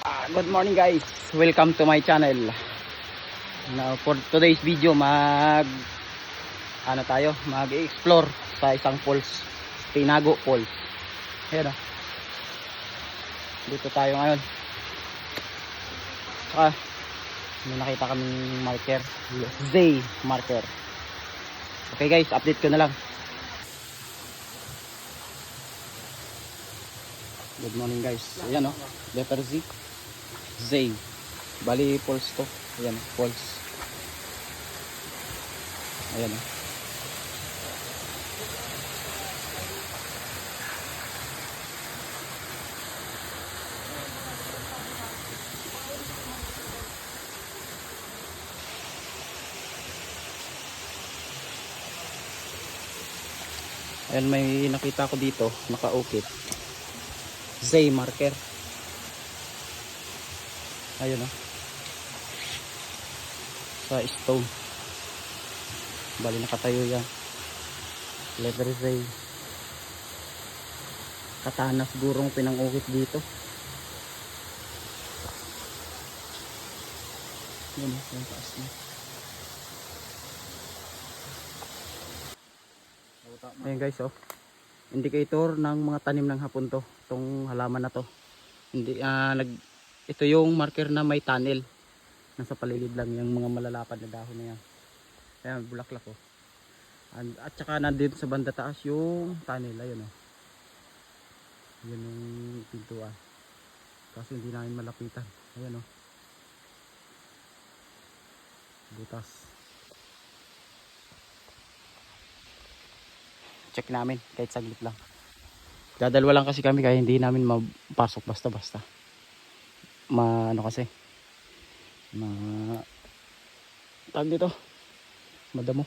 Good morning guys, welcome to my channel. Now for today's video mag-explore sa isang falls, Tinago Falls. Ayan o, dito tayo ngayon. Saka may nakita kaming marker, Z marker. Okay guys, update ko na lang. Good morning guys. Ayan o, letter Z, Z. Bali falls to. Ayan, falls. Ayan o. Ayan, may nakita ko dito, nakaukit. Z marker. Ayun o. Sa stone. Bali nakatayo yan. Letter Z. Katana sigurong pinangukit dito. Yan o, yung taas na. Ayan guys oh. Indicator ng mga tanim ng hapon to. Itong halaman na to. Ito yung marker na may tunnel. Nasa paligid lang yung mga malalapad na dahon na yan. Ayan, bulaklak oh. At saka nandito sa banda taas yung tunnel. Ayun oh. Yan yung pintuan. Kasi hindi namin malapitan. Ayan oh. Butas. Check namin kahit saglit lang. Dadalwa lang kasi kami kaya hindi namin mapasok basta-basta. Tawag dito, madamo.